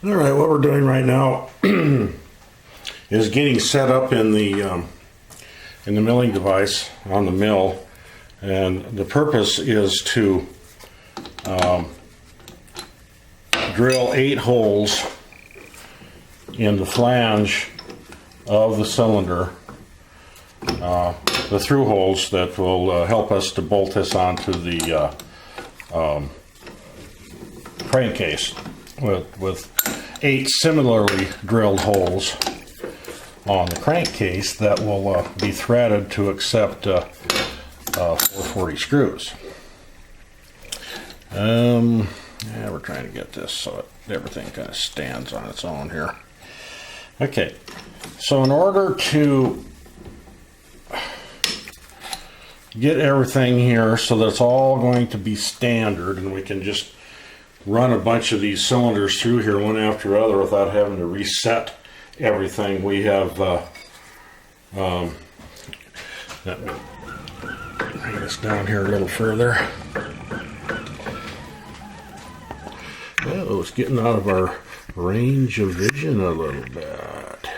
All right, what we're doing right now is getting set up in the milling device on the mill, and the purpose is to drill 8 holes in the flange of the cylinder, the through holes that will help us to bolt this onto the crankcase with 8 similarly drilled holes on the crankcase that will be threaded to accept 440 screws. Yeah, we're trying to get this so everything kind of stands on its own here. Okay, so in order to get everything here so that it's all going to be standard and we can just run a bunch of these cylinders through here one after the other without having to reset everything, we have let me bring this down here a little further. Oh, it's getting out of our range of vision a little bit.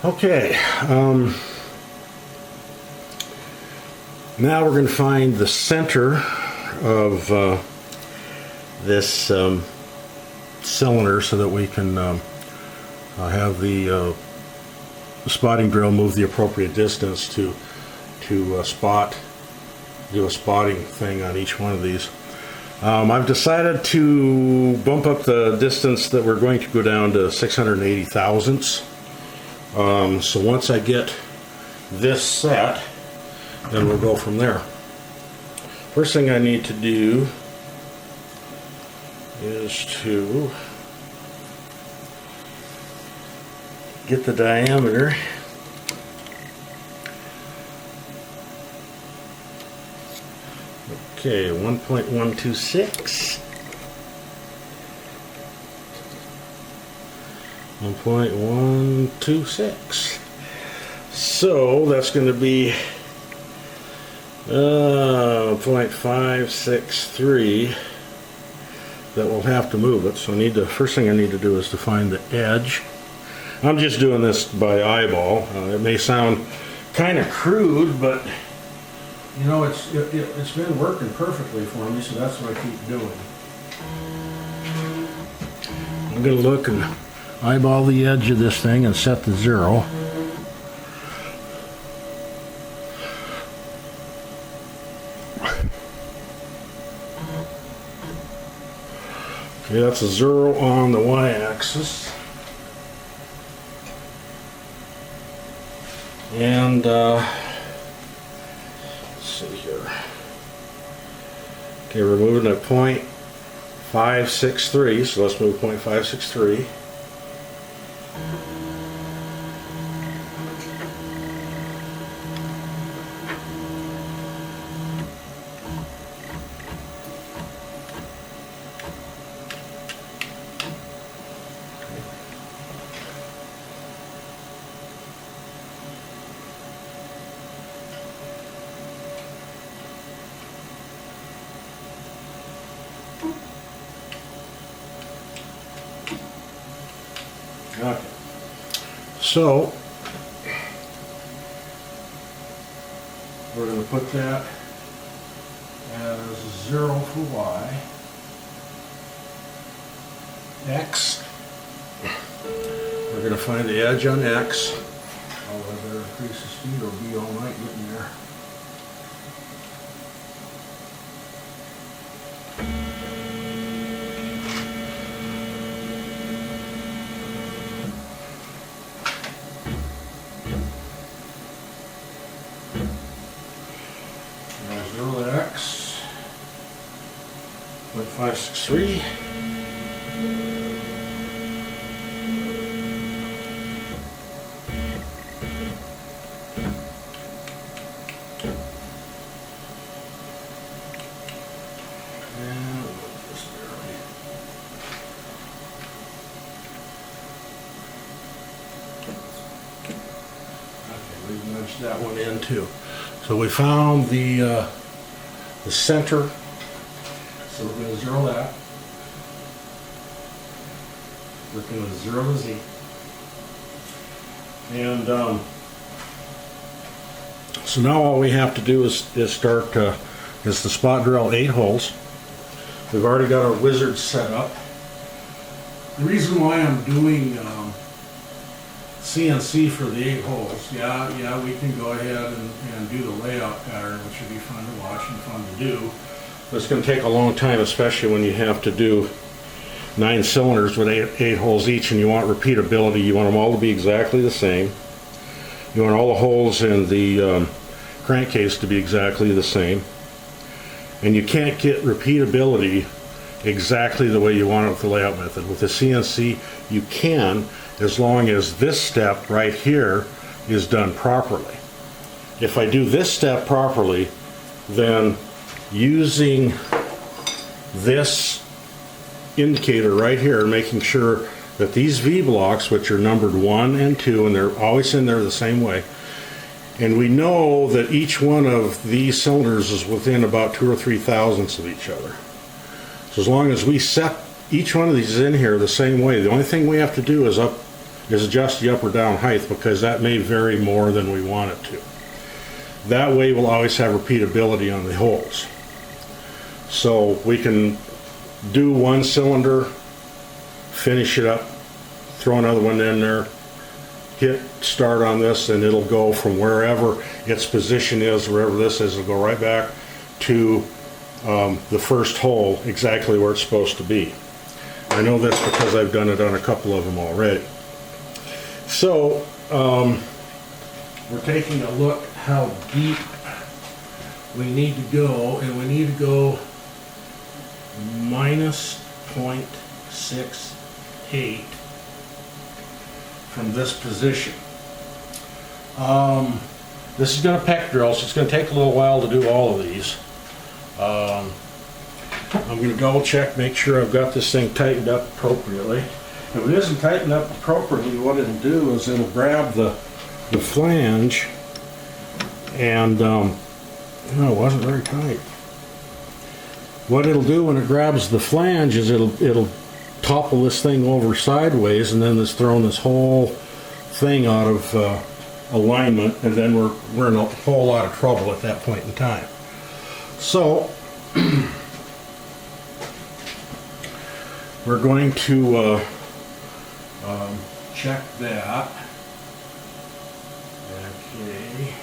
Okay, now we're going to find the center of this cylinder so that we can have the spotting drill move the appropriate distance to do a spotting thing on each one of these. I've decided to bump up the distance that we're going to go down to 680 thousandths. So once I get this set, then we'll go from there. First thing I need to do is to get the diameter . Okay, 1.126. 1.126. So that's going to be 0.563 that will have to move it. So first thing I need to do is to find the edge. I'm just doing this by eyeball. It may sound kind of crude, but you know, it's been working perfectly for me, so that's what I keep doing. I'm going to look and eyeball the edge of this thing and set the 0. Okay, that's a 0 on the y-axis. And let's see here. Okay, we're moving at 0.563, so let's move 0.563. Okay, so we're going to put that as 0 for y, x. We're going to find the edge on x. I'll either increase the speed or be all right getting there. X 0.563. Okay, we've nudged that one in too. So we found the center, so we're going to zero that. We're going to zero the Z. And so now all we have to do is start is the spot drill 8 holes. We've already got our wizard set up. The reason why I'm doing CNC for the 8 holes, yeah, we can go ahead and do the layout pattern, which would be fun to watch and fun to do. But it's going to take a long time, especially when you have to do 9 cylinders with 8 holes each, and you want repeatability. You want them all to be exactly the same. You want all the holes in the crankcase to be exactly the same. And you can't get repeatability exactly the way you want it with the layout method. With the CNC, you can, as long as this step right here is done properly. If I do this step properly, then using this indicator right here, making sure that these V blocks, which are numbered 1 and 2, and they're always in there the same way, and we know that each one of these cylinders is within about 2 or 3 thousandths of each other. So as long as we set each one of these in here the same way, the only thing we have to do is adjust the up or down height, because that may vary more than we want it to. That way we'll always have repeatability on the holes. So we can do one cylinder, finish it up, throw another one in there, hit start on this, and it'll go from wherever its position is, wherever this is, it'll go right back to the first hole, exactly where it's supposed to be. I know this because I've done it on a couple of them already. So we're taking a look how deep we need to go, and we need to go minus 0.68 from this position. This is going to peck drill, so it's going to take a little while to do all of these. I'm going to double check, make sure I've got this thing tightened up appropriately. If it isn't tightened up appropriately, what it'll do is it'll grab the flange, and no, it wasn't very tight. What it'll do when it grabs the flange is it'll topple this thing over sideways, and then it's throwing this whole thing out of alignment, and then we're in a whole lot of trouble at that point in time. So we're going to check that. Okay.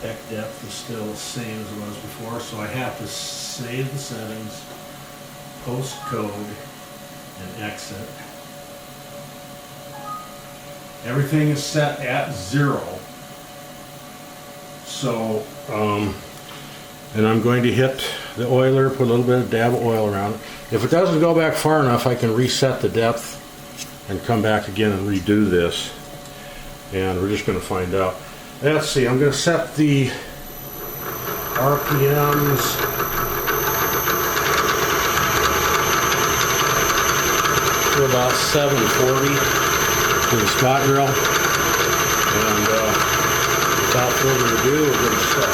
Deck depth is still the same as it was before, so I have to save the settings, post code, and exit. Everything is set at 0. So, and I'm going to hit the oiler, put a little bit of dab of oil around it. If it doesn't go back far enough, I can reset the depth and come back again and redo this. And we're just going to find out. Let's see, I'm going to set the RPMs to about 740 for the spot drill. And without further ado, we're going to start.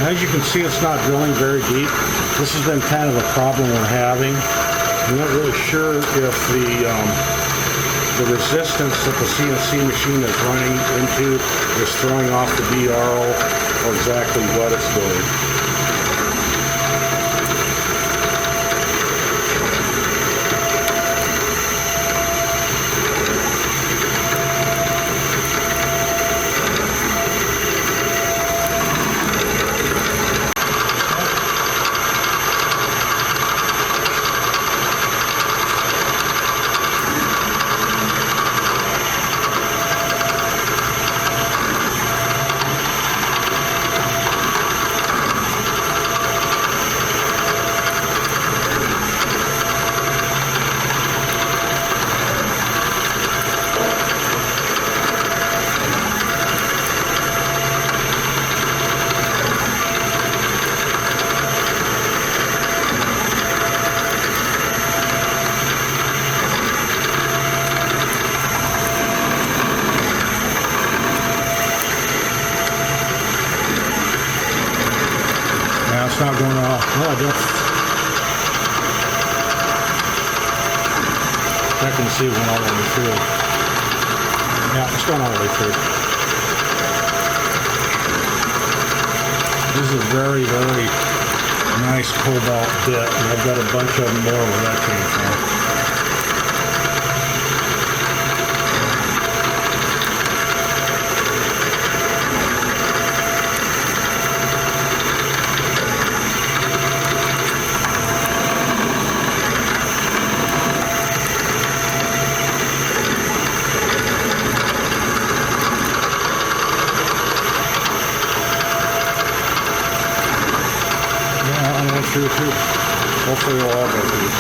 As you can see, it's not drilling very deep. This has been kind of a problem we're having. I'm not really sure if the resistance that the CNC machine is running into is throwing off the DRO or exactly what it's doing. It's not going off. No, I don't. I can see it went all the way through. Yeah, it's going all the way through. This is a very, very nice cobalt bit, and I've got a bunch of them more where that came from. Too. Hopefully we'll all go through.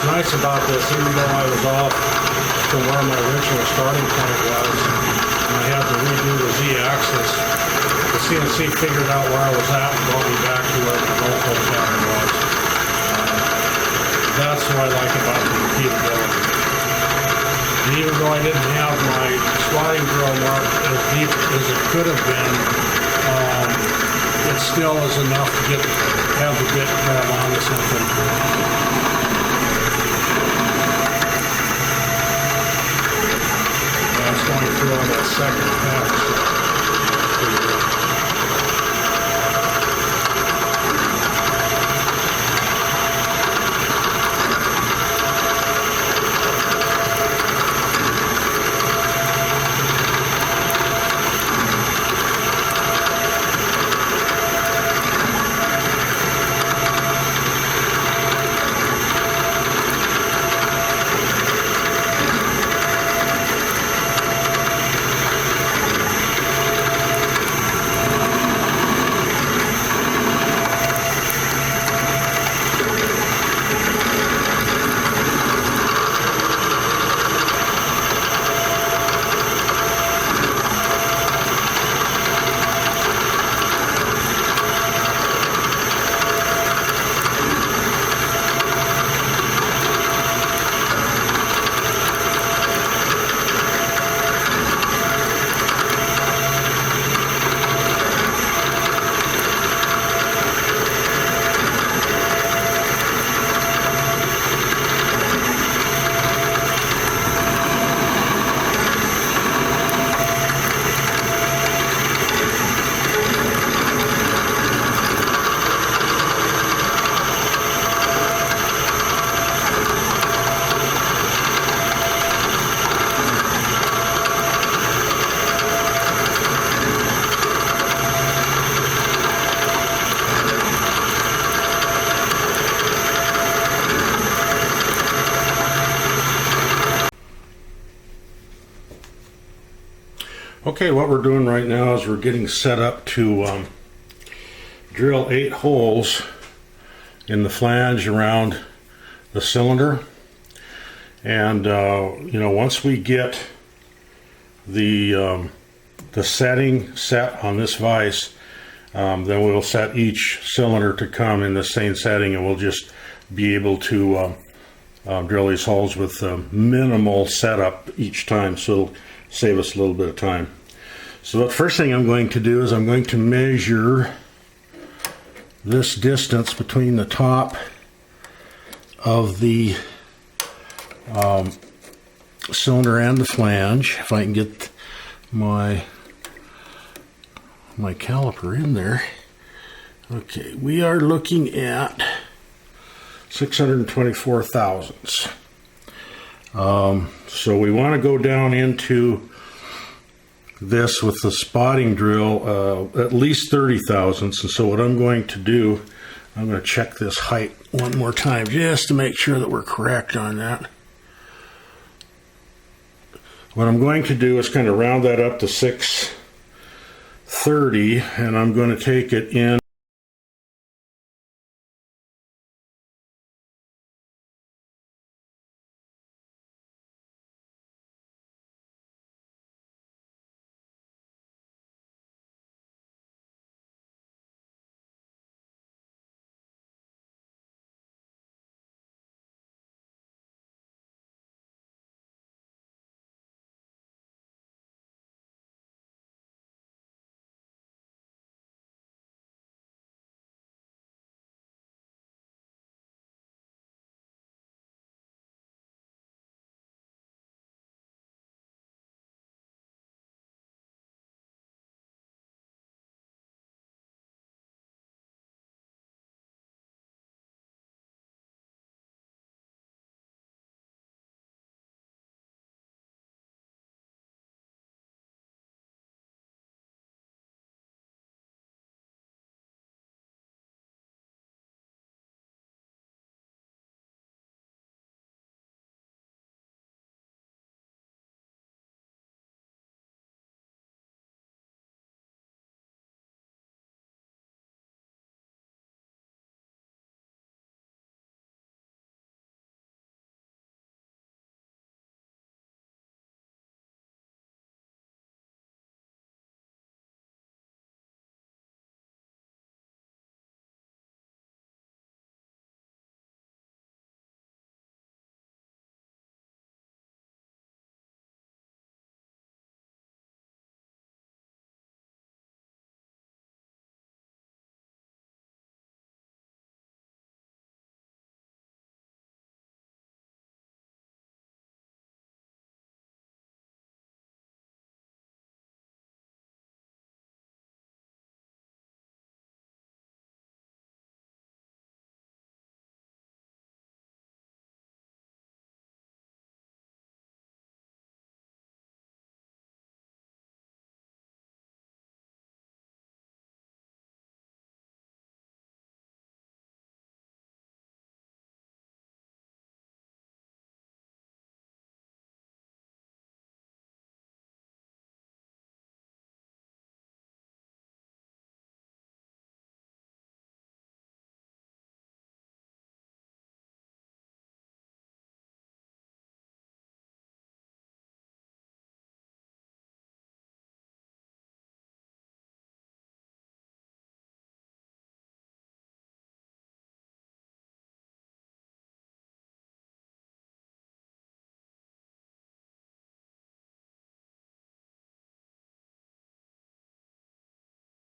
Nice about this, even though I was off from where my original starting point was, and I had to redo the Z-axis, the CNC figured out where I was at and brought me back to where the goalpost pattern was. That's what I like about the repeatability. And even though I didn't have my slotting drill marked as deep as it could have been, it still is enough to have the bit grab onto something. Going through on that second pass. Okay, what we're doing right now is we're getting set up to drill 8 holes in the flange around the cylinder. And you know, once we get the setting set on this vise, then we'll set each cylinder to come in the same setting, and we'll just be able to drill these holes with minimal setup each time, so it'll save us a little bit of time. So the first thing I'm going to do is I'm going to measure this distance between the top of the cylinder and the flange. If I can get my caliper in there. Okay, we are looking at 624 thousandths. So we want to go down into this with the spotting drill at least 30 thousandths. And so what I'm going to do, I'm going to check this height one more time just to make sure that we're correct on that. What I'm going to do is kind of round that up to 630, and I'm going to take it in